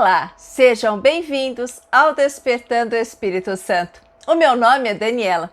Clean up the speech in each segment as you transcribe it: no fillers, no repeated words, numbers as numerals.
Olá, sejam bem-vindos ao Despertando o Espírito Santo. O meu nome é Daniela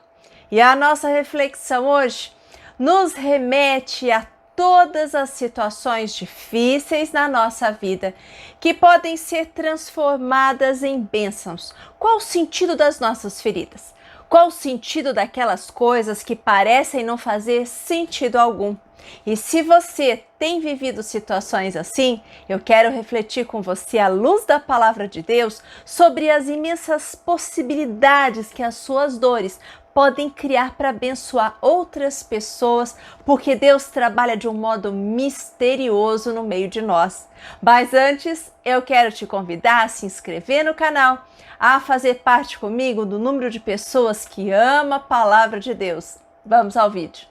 e a nossa reflexão hoje nos remete a todas as situações difíceis na nossa vida que podem ser transformadas em bênçãos. Qual o sentido das nossas feridas? Qual o sentido daquelas coisas que parecem não fazer sentido algum? E se você tem vivido situações assim, eu quero refletir com você à luz da palavra de Deus sobre as imensas possibilidades que as suas dores podem criar para abençoar outras pessoas, porque Deus trabalha de um modo misterioso no meio de nós. Mas antes, eu quero te convidar a se inscrever no canal, a fazer parte comigo do número de pessoas que ama a palavra de Deus. Vamos ao vídeo.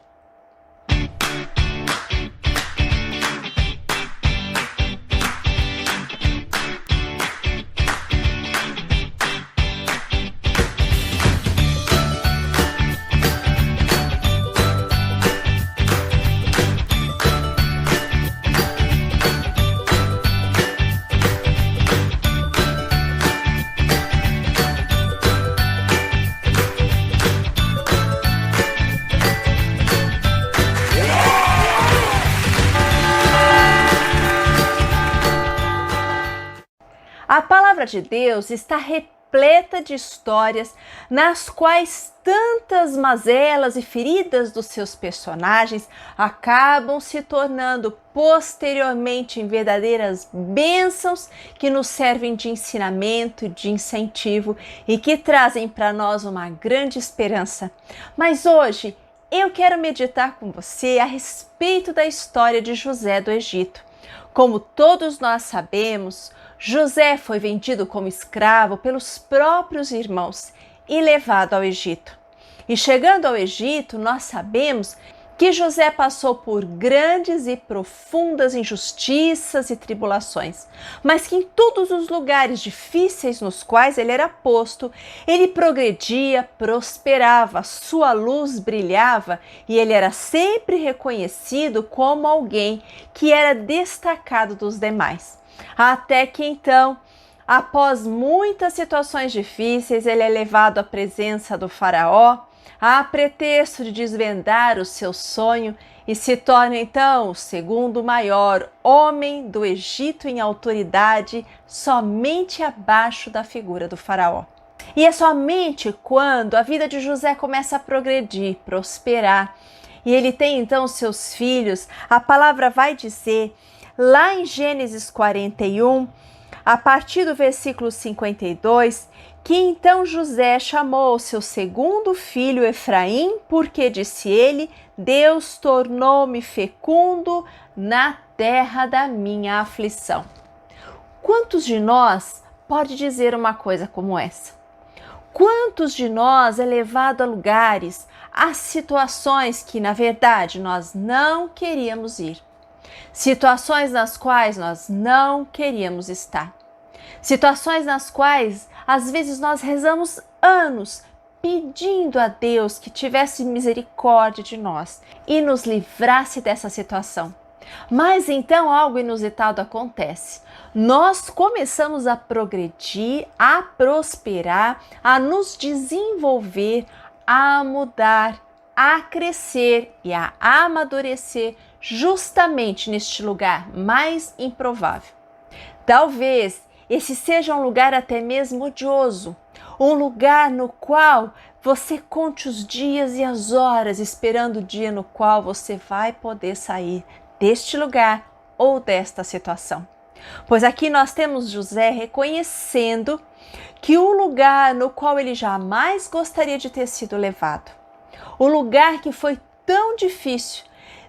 A palavra de Deus está repleta de histórias nas quais tantas mazelas e feridas dos seus personagens acabam se tornando posteriormente em verdadeiras bênçãos que nos servem de ensinamento, de incentivo e que trazem para nós uma grande esperança. Mas hoje eu quero meditar com você a respeito da história de José do Egito. Como todos nós sabemos, José foi vendido como escravo pelos próprios irmãos e levado ao Egito. E chegando ao Egito, nós sabemos que José passou por grandes e profundas injustiças e tribulações, mas que em todos os lugares difíceis nos quais ele era posto, ele progredia, prosperava, sua luz brilhava e ele era sempre reconhecido como alguém que era destacado dos demais. Até que então, após muitas situações difíceis, ele é levado à presença do faraó, a pretexto de desvendar o seu sonho e se torna então o segundo maior homem do Egito em autoridade, somente abaixo da figura do faraó. E é somente quando a vida de José começa a progredir, prosperar, e ele tem então seus filhos, a palavra vai dizer lá em Gênesis 41, a partir do versículo 52, que então José chamou seu segundo filho Efraim, porque disse ele: Deus tornou-me fecundo na terra da minha aflição. Quantos de nós pode dizer uma coisa como essa? Quantos de nós é levado a lugares, a situações que na verdade nós não queríamos ir? Situações nas quais nós não queríamos estar. Situações nas quais, às vezes, nós rezamos anos pedindo a Deus que tivesse misericórdia de nós e nos livrasse dessa situação. Mas então algo inusitado acontece. Nós começamos a progredir, a prosperar, a nos desenvolver, a mudar, a crescer e a amadurecer justamente neste lugar mais improvável. Talvez esse seja um lugar até mesmo odioso, um lugar no qual você conte os dias e as horas esperando o dia no qual você vai poder sair deste lugar ou desta situação. Pois aqui nós temos José reconhecendo que o lugar no qual ele jamais gostaria de ter sido levado, o lugar que foi tão difícil,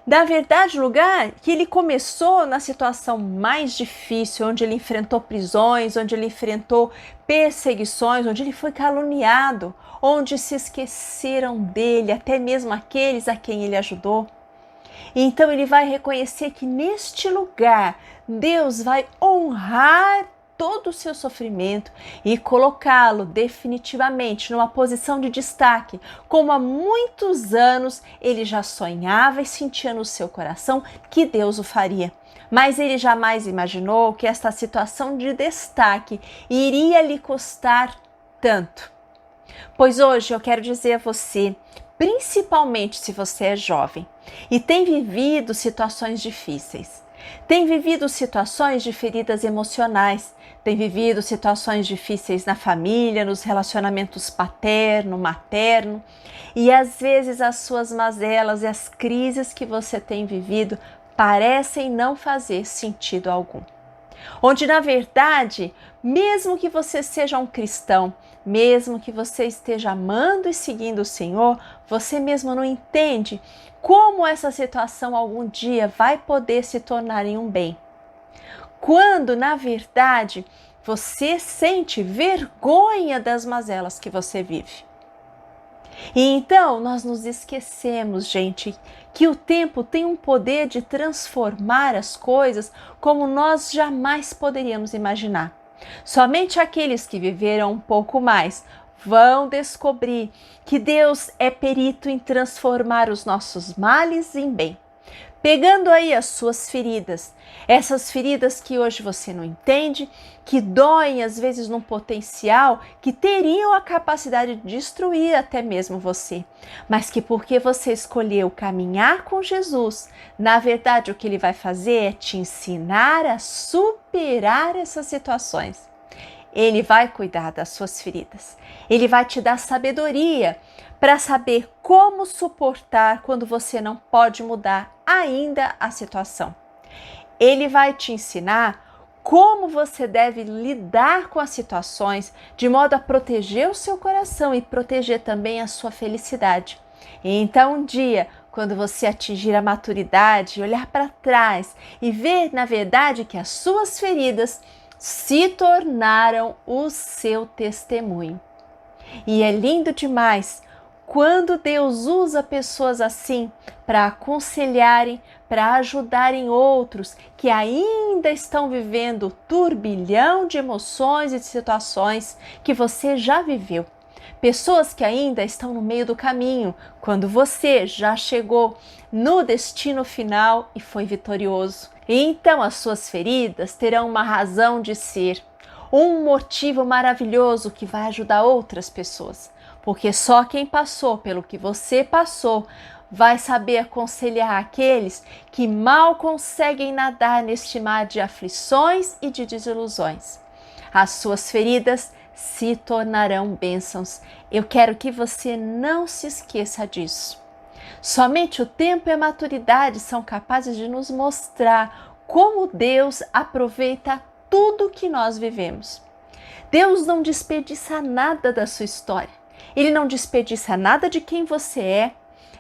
na verdade, o lugar que ele começou na situação mais difícil, onde ele enfrentou prisões, onde ele enfrentou perseguições, onde ele foi caluniado, onde se esqueceram dele, até mesmo aqueles a quem ele ajudou. Então ele vai reconhecer que neste lugar Deus vai honrar todo o seu sofrimento e colocá-lo definitivamente numa posição de destaque, como há muitos anos ele já sonhava e sentia no seu coração que Deus o faria. Mas ele jamais imaginou que esta situação de destaque iria lhe custar tanto. Pois hoje eu quero dizer a você, principalmente se você é jovem e tem vivido situações difíceis, tem vivido situações de feridas emocionais, tem vivido situações difíceis na família, nos relacionamentos paterno, materno, e às vezes as suas mazelas e as crises que você tem vivido parecem não fazer sentido algum. Onde, na verdade, mesmo que você seja um cristão, mesmo que você esteja amando e seguindo o Senhor, você mesmo não entende como essa situação algum dia vai poder se tornar em um bem. Quando, na verdade, você sente vergonha das mazelas que você vive. E então nós nos esquecemos, gente, que o tempo tem um poder de transformar as coisas como nós jamais poderíamos imaginar. Somente aqueles que viveram um pouco mais vão descobrir que Deus é perito em transformar os nossos males em bem. Pegando aí as suas feridas, essas feridas que hoje você não entende, que doem às vezes num potencial que teriam a capacidade de destruir até mesmo você, mas que porque você escolheu caminhar com Jesus, na verdade o que ele vai fazer é te ensinar a superar essas situações. Ele vai cuidar das suas feridas, ele vai te dar sabedoria para saber como suportar quando você não pode mudar ainda a situação. Ele vai te ensinar como você deve lidar com as situações de modo a proteger o seu coração e proteger também a sua felicidade. E então um dia, quando você atingir a maturidade, olhar para trás e ver na verdade que as suas feridas se tornaram o seu testemunho. E é lindo demais quando Deus usa pessoas assim para aconselharem, para ajudarem outros que ainda estão vivendo o turbilhão de emoções e de situações que você já viveu. Pessoas que ainda estão no meio do caminho, quando você já chegou no destino final e foi vitorioso. E então as suas feridas terão uma razão de ser, um motivo maravilhoso que vai ajudar outras pessoas. Porque só quem passou pelo que você passou vai saber aconselhar aqueles que mal conseguem nadar neste mar de aflições e de desilusões. As suas feridas se tornarão bênçãos. Eu quero que você não se esqueça disso. Somente o tempo e a maturidade são capazes de nos mostrar como Deus aproveita tudo que nós vivemos. Deus não desperdiça nada da sua história. Ele não desperdiça nada de quem você é.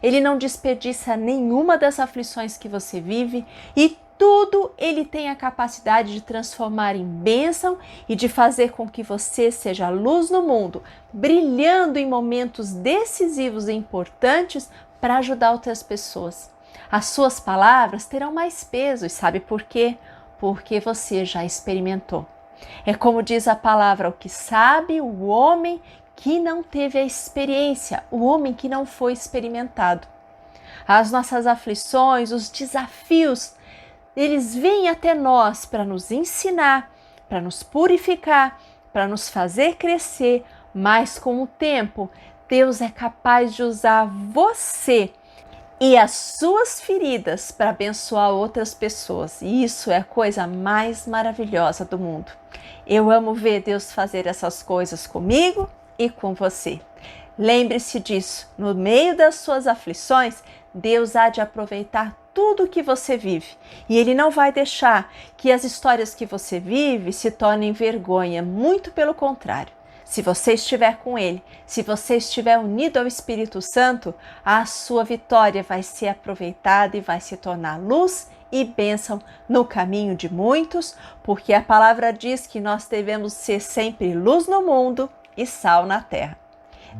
Ele não desperdiça nenhuma das aflições que você vive e tudo ele tem a capacidade de transformar em bênção e de fazer com que você seja luz no mundo, brilhando em momentos decisivos e importantes para ajudar outras pessoas. As suas palavras terão mais peso e sabe por quê? Porque você já experimentou. É como diz a palavra, o que sabe o homem que não teve a experiência, o homem que não foi experimentado. As nossas aflições, os desafios, eles vêm até nós para nos ensinar, para nos purificar, para nos fazer crescer, mas com o tempo, Deus é capaz de usar você e as suas feridas para abençoar outras pessoas. E isso é a coisa mais maravilhosa do mundo. Eu amo ver Deus fazer essas coisas comigo e com você. Lembre-se disso, no meio das suas aflições, Deus há de aproveitar tudo que você vive e Ele não vai deixar que as histórias que você vive se tornem vergonha, muito pelo contrário. Se você estiver com Ele, se você estiver unido ao Espírito Santo, a sua vitória vai ser aproveitada e vai se tornar luz e bênção no caminho de muitos, porque a palavra diz que nós devemos ser sempre luz no mundo e sal na terra.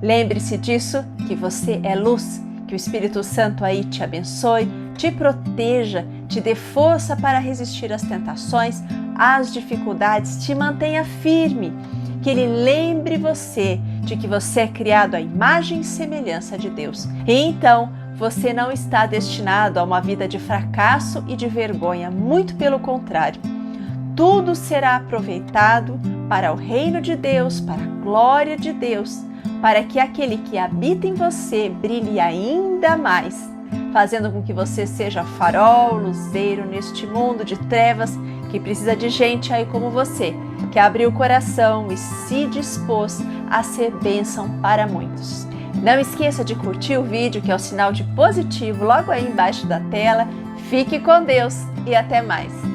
Lembre-se disso, que você é luz, que o Espírito Santo aí te abençoe, te proteja, te dê força para resistir às tentações, às dificuldades, te mantenha firme, que Ele lembre você de que você é criado à imagem e semelhança de Deus. E então, você não está destinado a uma vida de fracasso e de vergonha, muito pelo contrário. Tudo será aproveitado para o reino de Deus, para a glória de Deus, para que aquele que habita em você brilhe ainda mais, fazendo com que você seja farol, luzeiro neste mundo de trevas que precisa de gente aí como você, que abriu o coração e se dispôs a ser bênção para muitos. Não esqueça de curtir o vídeo, que é o sinal de positivo logo aí embaixo da tela. Fique com Deus e até mais!